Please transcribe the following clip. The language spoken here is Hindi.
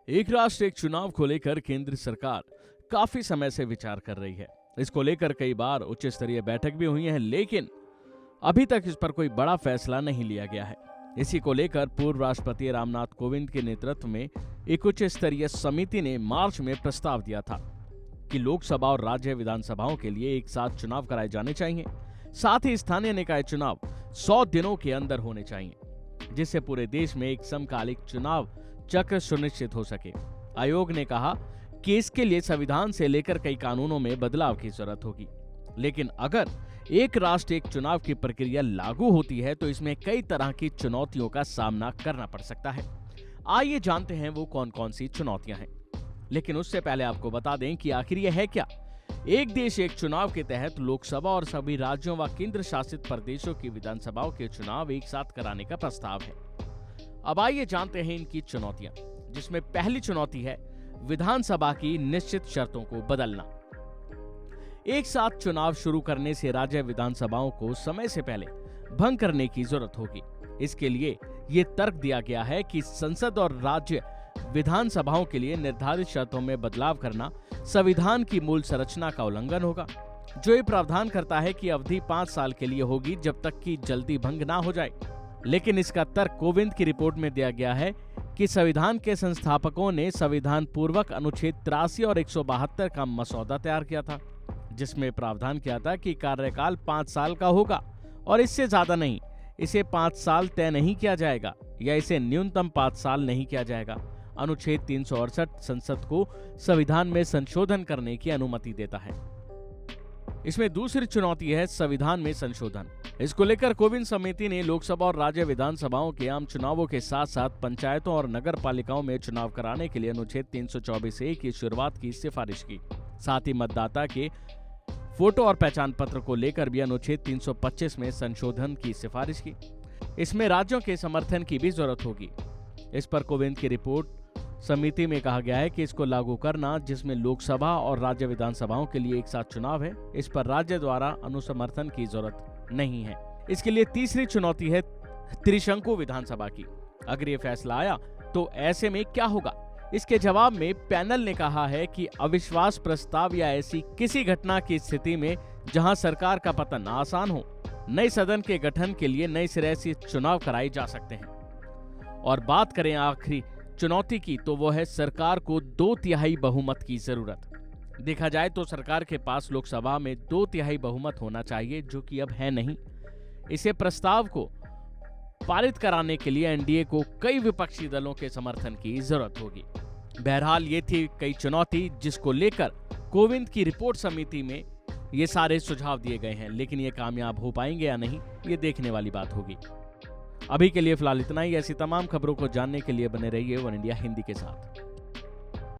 एक राष्ट्र एक चुनाव को लेकर केंद्र सरकार काफी समय से विचार कर रही है। इसको लेकर कई बार उच्च स्तरीय बैठक भी हुई है, लेकिन अभी तक इस पर कोई बड़ा फैसला नहीं लिया गया है। इसी को लेकर पूर्व राष्ट्रपति रामनाथ कोविंद के नेतृत्व में एक उच्च स्तरीय समिति ने मार्च में प्रस्ताव दिया था कि लोकसभा और राज्य विधानसभाओं के लिए एक साथ चुनाव कराए जाने चाहिए। साथ ही स्थानीय निकाय चुनाव 100 दिनों के अंदर होने चाहिए, जिससे पूरे देश में एक समकालिक चुनाव चक्र सुनिश्चित हो सके। आयोग ने कहा कि इसके लिए संविधान से लेकर कई कानूनों में बदलाव की जरूरत होगी, लेकिन अगर एक राष्ट्र एक चुनाव की प्रक्रिया लागू होती है तो इसमें कई तरह की चुनौतियों का सामना करना पड़ सकता है। आइए जानते हैं वो कौन कौन सी चुनौतियां हैं, लेकिन उससे पहले आपको बता दें कि आखिर यह है क्या। एक देश एक चुनाव के तहत लोकसभा और सभी राज्यों व केंद्र शासित प्रदेशों की विधानसभाओं के चुनाव एक साथ कराने का प्रस्ताव है। अब आइए जानते हैं इनकी चुनौतियां, जिसमें पहली चुनौती है विधानसभा की निश्चित शर्तों को बदलना। एक साथ चुनाव शुरू करने से राज्य विधानसभाओं को समय से पहले भंग करने की जरूरत होगी। इसके लिए ये तर्क दिया गया है कि संसद और राज्य विधानसभाओं के लिए निर्धारित शर्तों में बदलाव करना संविधान की मूल संरचना का उल्लंघन होगा, जो ये प्रावधान करता है कि अवधि 5 साल के लिए होगी, जब तक कि जल्दी भंग ना हो जाए। लेकिन इसका तर्क कोविंद की रिपोर्ट में दिया गया है कि संविधान के संस्थापकों ने संविधान पूर्वक अनुच्छेद 83 और 172 का मसौदा तैयार किया था, जिसमें प्रावधान किया था कि कार्यकाल 5 साल का होगा और इससे ज्यादा नहीं। इसे 5 साल तय नहीं किया जाएगा या इसे न्यूनतम 5 साल नहीं किया जाएगा। अनुच्छेद 368 संसद को संविधान में संशोधन करने की अनुमति देता है। इसमें दूसरी चुनौती है संविधान में संशोधन। इसको लेकर कोविंद समिति ने लोकसभा और राज्य विधानसभाओं के आम चुनावों के साथ साथ पंचायतों और नगर पालिकाओं में चुनाव कराने के लिए अनुच्छेद 324A की शुरुआत की सिफारिश की। साथ ही मतदाता के फोटो और पहचान पत्र को लेकर भी अनुच्छेद 325 में संशोधन की सिफारिश की। इसमें राज्यों के समर्थन की भी जरूरत होगी। इस पर कोविंद की रिपोर्ट समिति में कहा गया है कि इसको लागू करना, जिसमें लोकसभा और राज्य विधानसभाओं के लिए एक साथ चुनाव है, इस पर राज्य द्वारा अनुसमर्थन की जरूरत नहीं है। इसके लिए तीसरी चुनौती है त्रिशंकु विधानसभा की। अगर ये फैसला आया तो ऐसे में क्या होगा? इसके जवाब में पैनल ने कहा है कि अविश्वास प्रस्ताव या ऐसी किसी घटना की स्थिति में जहां सरकार का पतन आसान हो, नए सदन के गठन के लिए नए सिरे से चुनाव कराए जा सकते हैं। और बात करें आखिरी चुनौती की, तो वो है सरकार को 2/3 बहुमत की जरूरत। देखा जाए तो सरकार के पास लोकसभा में 2/3 बहुमत होना चाहिए, जो कि अब है नहीं। इसे प्रस्ताव को पारित कराने के लिए एनडीए को कई विपक्षी दलों के समर्थन की जरूरत होगी। बहरहाल ये थी कई चुनौती, जिसको लेकर कोविंद की रिपोर्ट समिति में ये सारे सुझाव दिए गए हैं, लेकिन ये कामयाब हो पाएंगे या नहीं, ये देखने वाली बात होगी। अभी के लिए फिलहाल इतना ही। ऐसी तमाम खबरों को जानने के लिए बने रहिए वन इंडिया हिंदी के साथ।